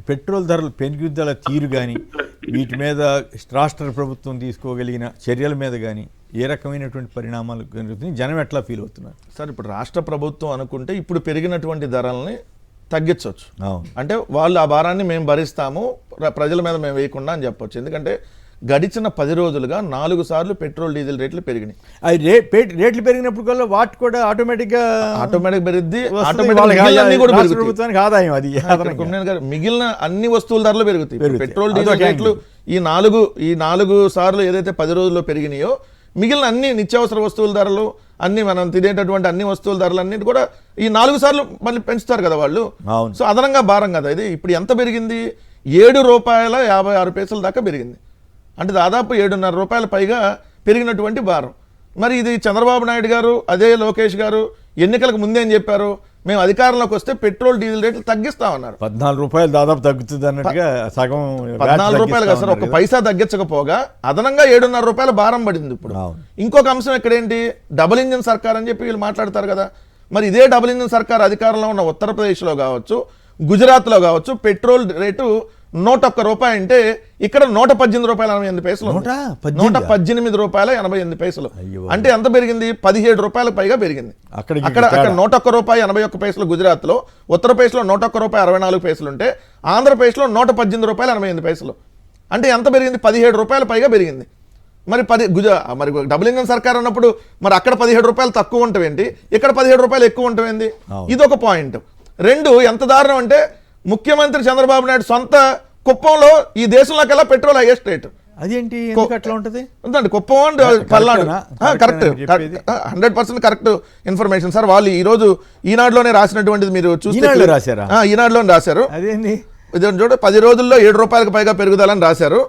Petrol ధరలు పెరుగుదల తీరు కానీ వీటి మీద రాష్ట్ర ప్రభుత్వం తీసుకోగలిగిన చర్యల మీద కానీ ఏ రకమైనటువంటి పరిణామాలు జరుగుతుంది, జనం ఎట్లా ఫీల్ అవుతున్నారు? సార్ ఇప్పుడు రాష్ట్ర ప్రభుత్వం అనుకుంటే ఇప్పుడు పెరిగినటువంటి ధరల్ని తగ్గించవచ్చు. అంటే వాళ్ళు ఆ భారాన్ని మేము భరిస్తాము, ప్రజల మీద మేము వేయకుండా అని చెప్పొచ్చు. ఎందుకంటే గడిచిన 10 రోజులుగా 4 సార్లు పెట్రోల్ డీజిల్ రేట్లు పెరిగినాయి. రేట్లు పెరిగినప్పుడు కల్లా వాటి కూడా ఆటోమేటిక్ పెరిగింది. ఆదాయం అది మిగిలిన అన్ని వస్తువుల ధరలు పెరుగుతాయి. పెట్రోల్ డీజిల్ రేట్లు ఈ 4 సార్లు ఏదైతే 10 రోజుల్లో పెరిగినాయో మిగిలిన అన్ని నిత్యావసర వస్తువుల ధరలు అన్ని మనం తినేటటువంటి అన్ని వస్తువుల ధరలు అన్నిటి కూడా ఈ 4 సార్లు మళ్ళీ పెంచుతారు కదా వాళ్ళు. సో అదనంగా భారం కదా ఇది. ఇప్పుడు ఎంత పెరిగింది? ₹7.56 దాకా పెరిగింది. అంటే దాదాపు 7.5 రూపాయల పైగా పెరిగినటువంటి భారం. మరి ఇది చంద్రబాబు నాయుడు గారు అదే లోకేష్ గారు ఎన్నికలకు ముందే అని చెప్పారు, మేము అధికారంలోకి వస్తే పెట్రోల్ డీజిల్ రేట్లు తగ్గిస్తామన్నారు. ₹14 దాదాపు తగ్గుతుంది అన్నట్టుగా, సగం ₹14 కదా సార్, 1 పైసా తగ్గించకపోగా అదనంగా ₹7.5 భారం పడింది. ఇప్పుడు ఇంకొక అంశం ఎక్కడేంటి, డబుల్ ఇంజిన్ సర్కార్ అని చెప్పి వీళ్ళు మాట్లాడతారు కదా. మరి ఇదే డబుల్ ఇంజిన్ సర్కార్ అధికారంలో ఉన్న ఉత్తరప్రదేశ్లో కావచ్చు, గుజరాత్లో కావచ్చు పెట్రోల్ రేటు ₹101 అంటే ఇక్కడ ₹118.88. ₹118.88. అంటే ఎంత పెరిగింది? ₹17 పైగా పెరిగింది. అక్కడ ₹101.81 గుజరాత్ లో, ఉత్తరప్రదేశ్ లో ₹101.64 ఉంటే ఆంధ్రప్రదేశ్లో ₹118.88. అంటే ఎంత పెరిగింది? ₹17 పైగా పెరిగింది. మరి మరి డబుల్ ఇంజిన్ సర్కార్ అన్నప్పుడు మరి అక్కడ ₹17 తక్కువ ఉంటావేంటి, ఇక్కడ ₹17 ఎక్కువ ఉంటావేంటి? ఇదొక పాయింట్. 2, ఎంత దారుణం అంటే ముఖ్యమంత్రి చంద్రబాబు నాయుడు సొంత కుప్పంలో ఈ దేశంలోకెల్లా పెట్రోల్ హైయెస్ట్ రేటు. అదేంటి అట్లా ఉంటుంది? ఉందండి Kuppam and Palnadu. Correct, 100% correct information sir. వాళ్ళు ఈ రోజు ఈనాడులోనే రాసినటువంటిది మీరు చూస్తే, ఈనాడులోనే రాశారు. ఇది చూడ 10 రోజుల్లో ₹7 పైగా పెరుగుదలని రాశారు.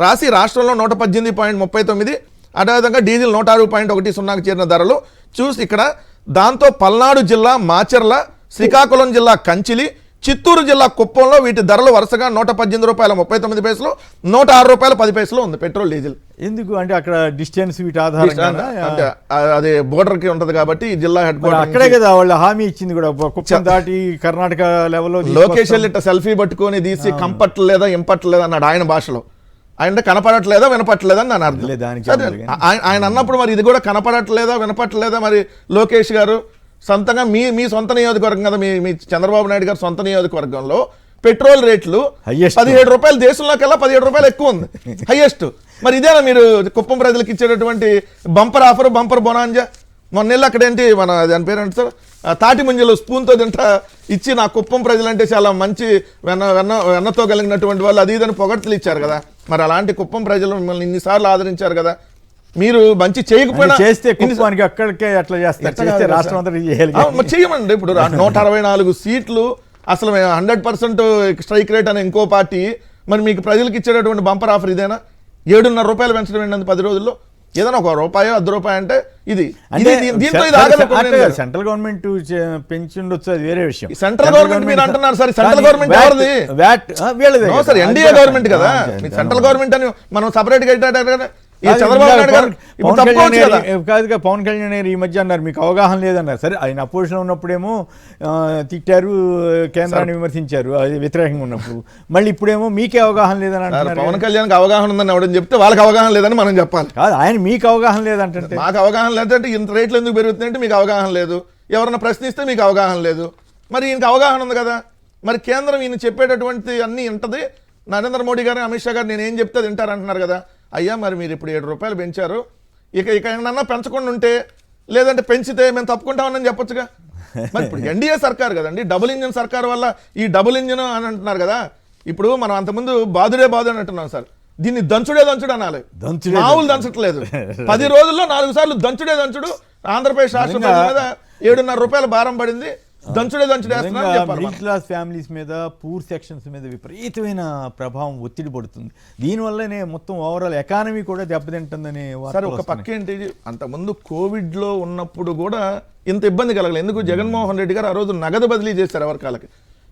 రాసి రాష్ట్రంలో 118.39, అదేవిధంగా డీజిల్ 106.10కు చేరిన ధరలు చూసి ఇక్కడ దాంతో పల్నాడు జిల్లా మాచర్ల, శ్రీకాకుళం జిల్లా కంచిలి, చిత్తూరు జిల్లా కుప్పంలో వీటి ధరలు వరుసగా ₹118.39, ₹106.10 ఉంది పెట్రోల్ డీజిల్. ఎందుకు అంటే అక్కడ డిస్టెన్స్ వీటి ఆధారంగా అదే బోర్డర్ కి ఉంటది కాబట్టి జిల్లా హెడ్ క్వార్టర్ అక్కడే కదా వాళ్ళు హామీ ఇచ్చింది కూడా, కుప్పం దాటి కర్ణాటక లెవెల్లో లొకేషన్ ఇట్లా సెల్ఫీ పట్టుకొని తీసి కంపట్లేదా ఇంపట్లేదా అన్నాడు ఆయన భాషలో. ఆయన కనపడట్లేదా వినపట్లేదా అని నన్ను అర్థం. ఆయన అన్నప్పుడు మరి ఇది కూడా కనపడట్లేదా వినపట్లేదా, మరి లోకేష్ గారు సొంతంగా మీ సొంత నియోజకవర్గం కదా, మీ చంద్రబాబు నాయుడు గారు సొంత నియోజకవర్గంలో పెట్రోల్ రేట్లు ₹17 దేశంలోకెల్లా ₹17 ఎక్కువ ఉంది, హైయెస్ట్. మరి ఇదేనా మీరు కుప్పం ప్రజలకు ఇచ్చేటటువంటి బంపర్ ఆఫర్, బంపర్ బొనాంజా? మొన్న అక్కడేంటి మన దాని పేరు అంటే సార్ తాటి ముంజలు స్పూన్తో తింటా ఇచ్చి నా కుప్పం ప్రజలంటే చాలా మంచి వెన్నతో కలిగినటువంటి వాళ్ళు అది ఇదని పొగడ్తలు ఇచ్చారు కదా. మరి అలాంటి కుప్పం ప్రజలు మిమ్మల్ని ఇన్నిసార్లు ఆదరించారు కదా. మీరు మంచి చేయకపోయినా చేస్తే అక్కడికే అట్లా చేస్తారు, రాష్ట్రం అంతా చేయమండి. ఇప్పుడు 164 సీట్లు అసలు 100% స్ట్రైక్ రేట్ అనే ఇంకో పార్టీ, మరి మీకు ప్రజలకు ఇచ్చేటటువంటి బంపర్ ఆఫర్ ఇదేనా? ₹7.5 పెంచడం ఏంటంటే 10 రోజుల్లో ఏదైనా ₹1, ₹10 అంటే ఇది సెంట్రల్ గవర్నమెంట్ పెంచుండొచ్చు, అది వేరే విషయం. సెంట్రల్ గవర్నమెంట్ మీరు అంటున్నారు సార్, సెంట్రల్ గవర్నమెంట్ ఎవరిది? సార్ ఎన్డీఏ గవర్నమెంట్ కదా. సెంట్రల్ గవర్నమెంట్ అని మనం సపరేట్ గా చంద్రబాబు నాయుడు గారు కాదుగా, పవన్ కళ్యాణ్ గారు ఈ మధ్య అన్నారు మీకు అవగాహన లేదన్నారు. సరే ఆయన అపోజిషన్ ఉన్నప్పుడేమో తిట్టారు, కేంద్రాన్ని విమర్శించారు అది వ్యతిరేకంగా ఉన్నప్పుడు, మళ్ళీ ఇప్పుడేమో మీకే అవగాహన లేదని అంటున్నారు. పవన్ కళ్యాణ్కి అవగాహన ఉందని ఎవడని చెప్తే వాళ్ళకి అవగాహన లేదని మనం చెప్పాలి. కాదు, ఆయన మీకు అవగాహన లేదంటే మాకు అవగాహన లేదంటే ఇంత రేట్లు ఎందుకు పెరుగుతుందంటే మీకు అవగాహన లేదు, ఎవరన్నా ప్రశ్నిస్తే మీకు అవగాహన లేదు. మరి ఈయనకి అవగాహన ఉంది కదా. మరి కేంద్రం ఈయన చెప్పేటటువంటి అన్నీ ఉంటది. నరేంద్ర మోడీ గారు, అమిత్ షా గారు నేనేం చెప్తే తింటారంటున్నారు కదా. అయ్యా మరి మీరు ఇప్పుడు ₹7 పెంచారు, ఇక ఏమన్నా పెంచకుండా ఉంటే, లేదంటే పెంచితే మేము తప్పుకుంటామని చెప్పొచ్చుగా. మరి ఇప్పుడు ఎన్డీఏ సర్కార్ కదండి, డబుల్ ఇంజిన్ సర్కార్ వల్ల ఈ డబుల్ ఇంజిన్ అని అంటున్నారు కదా. ఇప్పుడు మనం అంతకుముందు బాదుడే బాదు అని అంటున్నాం సార్, దీన్ని దంచుడే దంచుడు అనాలి. మామూలు దంచట్లేదు. 10 రోజుల్లో 4 సార్లు దంచుడే దంచుడు. ఆంధ్రప్రదేశ్ రాష్ట్రం మీద ₹7.5 భారం పడింది. మిడిల్ క్లాస్ ఫ్యామిలీస్ మీద, పూర్ సెక్షన్స్ మీద విపరీతమైన ప్రభావం, ఒత్తిడి పడుతుంది. దీనివల్లనే మొత్తం ఓవరాల్ ఎకానమీ కూడా దెబ్బతింటుందని. సరే ఒక పక్క ఏంటి, అంతకుముందు కోవిడ్లో ఉన్నప్పుడు కూడా ఇంత ఇబ్బంది కలగలేదు. ఎందుకు? జగన్మోహన్ రెడ్డి గారు ఆ రోజు నగదు బదిలీ చేశారు ఎవరికాళ్ళకి.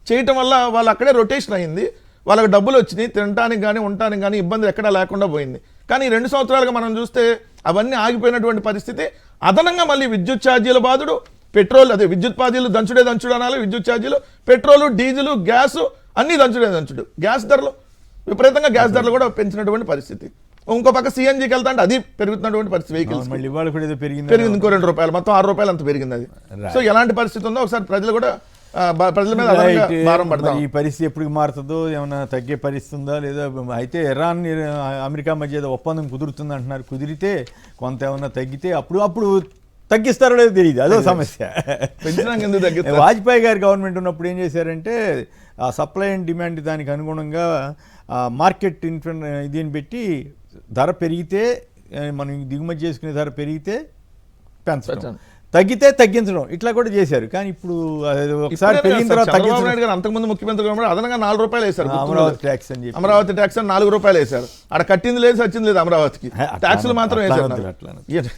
చేయటం వల్ల వాళ్ళు అక్కడే రొటేషన్ అయింది, వాళ్ళకి డబ్బులు వచ్చినాయి, తినడానికి కానీ ఉండటానికి కానీ ఇబ్బంది ఎక్కడా లేకుండా పోయింది. కానీ 2 సంవత్సరాలుగా మనం చూస్తే అవన్నీ ఆగిపోయినటువంటి పరిస్థితి. అదనంగా మళ్ళీ విద్యుత్ ఛార్జీల బాధుడు, పెట్రోల్ అదే విద్యుత్ ఛార్జీలు దంచుడే దంచుడు అనాలి, విద్యుత్ ఛార్జీలు, పెట్రోలు, డీజిల్, గ్యాసు, అన్నీ దంచుడు గ్యాస్ ధరలు విపరీతంగా గ్యాస్ ధరలు కూడా పెంచినటువంటి పరిస్థితి. ఇంకో పక్క సిఎన్జికి వెళ్తా అంటే అది పెరుగుతున్నటువంటి పరిస్థితి. వెహికల్స్ మళ్ళీ ఇవాళ కూడా ఏదో పెరిగింది ఇంకో ₹2 మొత్తం ₹6 అంత పెరిగింది అది. సో ఎలాంటి పరిస్థితి ఉందో ఒకసారి ప్రజలు కూడా ప్రజల మీద అదనంగా భారం పడతాం. ఈ పరిస్థితి ఎప్పుడు మారుతుందో, ఏమైనా తగ్గే పరిస్థితి ఉందా లేదా? అయితే ఇరాన్ అమెరికా మధ్య ఏదో ఒప్పందం కుదురుతుంది అంటున్నారు. కుదిరితే కొంత ఏమన్నా తగ్గితే అప్పుడు తగ్గిస్తారో లేదో తెలియదు, అదో సమస్య. పెంచడానికి ఎందుకు తగ్గిస్తారు? వాజ్పేయి గారి గవర్నమెంట్ ఉన్నప్పుడు ఏం చేశారంటే ఆ సప్లై అండ్ డిమాండ్ దానికి అనుగుణంగా మార్కెట్ దీన్ని పెట్టి ధర పెరిగితే మనం దిగుమతి చేసుకునే ధర పెరిగితే పెంచడం, తగ్గితే తగ్గించడం, ఇట్లా కూడా చేశారు. కానీ ఇప్పుడు ఒకసారి పెరిగిన తర్వాత చంద్రబాబు నాయుడు గారు అంతకుముందు ముఖ్యమంత్రి అదనంగా ₹4 వేశారు. అమరావతి ట్యాక్స్ అని చెప్పి అమరావతి ట్యాక్స్ అని ₹4 వేశారు. అక్కడ కట్టింది లేదు, సచ్చింది లేదు. అమరావతికి ట్యాక్సులు మాత్రం వేశారు.